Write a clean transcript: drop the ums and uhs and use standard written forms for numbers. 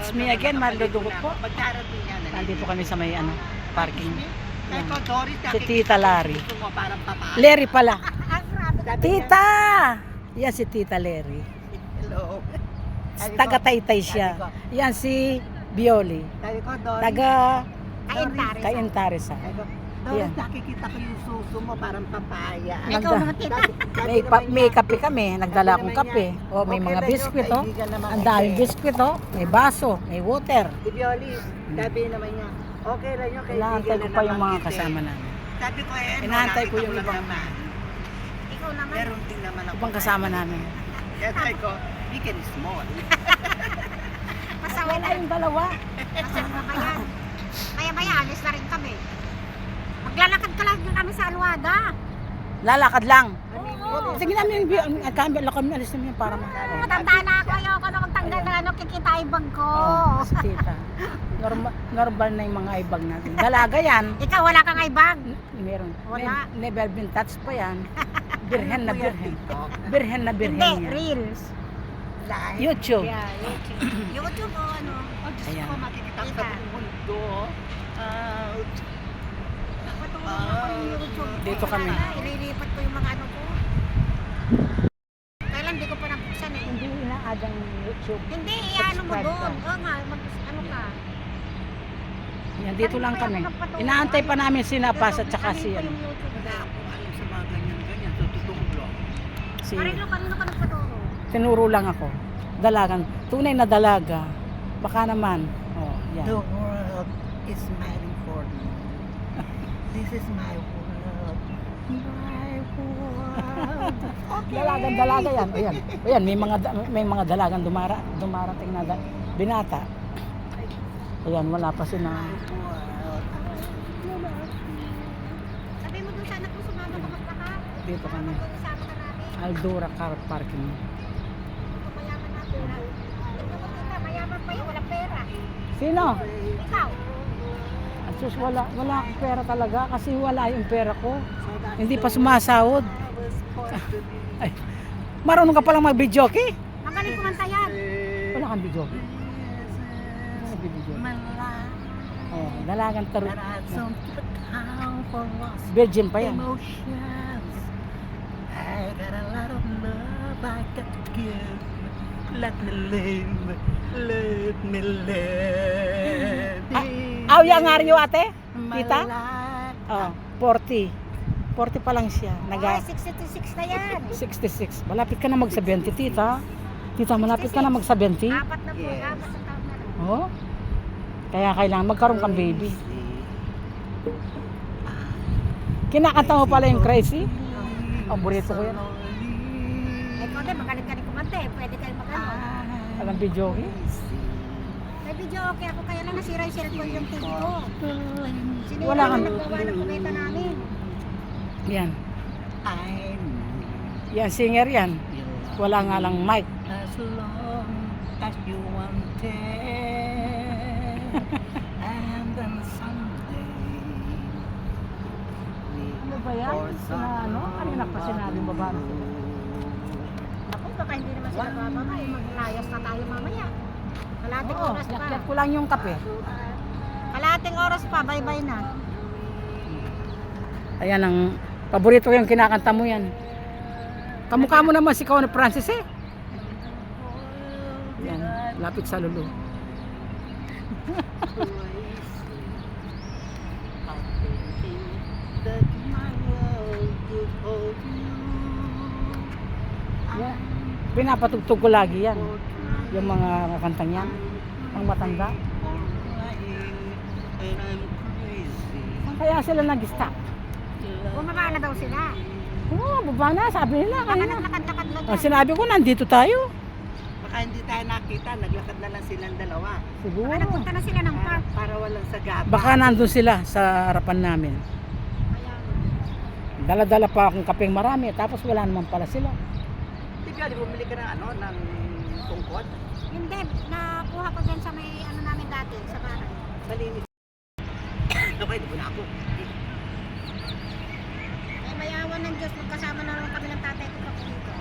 It's me again, Marludugot po. Pagdarating yan. Nandito kami sa may parking. Kaya ko, Doris, Si Tita Larry. gusto mo parang papa. Larry pala. Sabi niya, Tita! Yan si Tita Larry. hello. Taga-Taytay siya. Yan si Bioli. Sabi ko, Doris. Taga Kaintares. Kaintares. Sabi ko, Doris, Yan. nakikita ko yung suso mo parang papaya. May kape kami. Nagdala akong kape. O, may mga biskwit, oh. Ang daming biskwit, oh. May baso, may water. Si Bioli, sabi naman niya, okay lang yun, Inaantay ko pa yung mga kasama namin. Sabi ko, Inaantay ko yung nakita ibang- lang naman. Ikaw naman. Meron din naman ako. Ibang kasama namin. Kaya sabi ko, big and small. Pasawa na. Yung dalawa. Pasawa pa yan. Maya-maya, alis na rin kami. Maglalakad ka lang din kami sa Alwada. Lalakad lang. Oo. Sige namin yung kami alis namin para Matanda na ako. Ayoko na magtanggal na ano, kikita yung bag ko. Oh, si Tita. Normal na yung mga ibag natin. Dalaga yan. Ikaw, wala kang ay bag. Meron. Wala. Never been touched pa yan. Birhen na birhen. Birhen na birhen Hindi, yan. reels. YouTube. Yeah, YouTube. YouTube o ano. Ayan. Kung makikita ko sa buong mundo, Patulong ako yung YouTube. Dito kami. Ililipat ko yung mga ano ko. Kailan di ko pa nabuksan eh. Hindi inaadang YouTube. Hindi, ano mo Subscribe doon. ka. Oo nga, ano ka. Yan, dito lang kami. Inaantay pa namin si Napas at saka si Ano ano, yung YouTube? wala akong alam sa mga ganyan-ganyan. So, tutulong lang. si Kanino ka nagpaturo? tinuro lang ako. Dalagan. Tunay na dalaga. Baka naman. Oh, yan. The world is smiling for me. This is my world. My world. Dalagang dalaga yan. Ayan. Ayan, may mga dalagang dumarating na binata. Ayan, wala pa sila. Sabi mo dun sa anak mo, sumama ka maglakad. Dito kami. Mag-uusama ka namin. Aldura Car Parking. Ito mayaman natin. Ito mo kita, mayaman pa yun, walang pera. Sino? Ikaw. At sus, wala akong pera talaga kasi wala yung pera ko. Hindi pa sumasahod. Ay, marunong ka palang mag-videoke? Magaling kumanta yan. Wala kang videoke. Oh, dalagang tarot. Virgin pa yan. Emotions. I got a lot of love I got to give. Let me live. Let me live. Awya nga rin yung ate? My Tita? life. Oh, 40. 40 pa lang siya. Ay, 66 na yan. 66. Malapit ka na mag-70, tita. Tita, malapit ka na mag-70. Apat na po, Yes. apat na taon na lang. Oh. Kaya kailangan magkaroon kang baby. Kinakanta mo pala yung Crazy? Ang burrito ko yan. Ikaw din, magaling ka rin kumanta eh. Pwede kayo mag-ano. Alam video eh. May video okay ako, kaya lang nasira yung cellphone yung TV ko. Sinira Wala na kang- nagawa ng kumeta namin. Yan. I know Yan, singer yan. you Wala nga lang mic. as long as you wanted. And then someday Ano ba yan? Ano? Kanina pa sinabing baba na sila. Ako, baka hindi naman sila bababa eh. Maglayas na tayo mamaya. Kalating Oo, oras pa. yakyat ko lang yung kape. Kalating oras pa, bye-bye na. Ayan ang paborito ko yung kinakanta mo yan. Kamukha mo naman si Connie Francis eh. Yan, lapit sa lulo. that my world could hold you. Yan. Pinapatugtog ko lagi yan. Yung mga kantang yan. Ang matanda. And I'm crazy. Saan kaya sila nag-stop? Bumaba na daw sila. Oo, baba na. Sabi nila Baka kanina. naglakad-lakad na Oh, sinabi ko, nandito tayo. Baka hindi tayo nakita, naglakad na lang silang dalawa. Siguro. Baka nagpunta na sila ng park. Para walang sagap. Baka nandun sila sa harapan namin. Kaya, Dala-dala pa akong kapeng marami. Tapos wala naman pala sila. Di bumili ka ng ano, ng tungkod? hindi, nakuha ko dyan sa may ano namin dati, sa bahay. Malinis. Okay, di ko na ako. May mayawan ng Diyos, magkasama na naman kami ng tatay ko pa dito.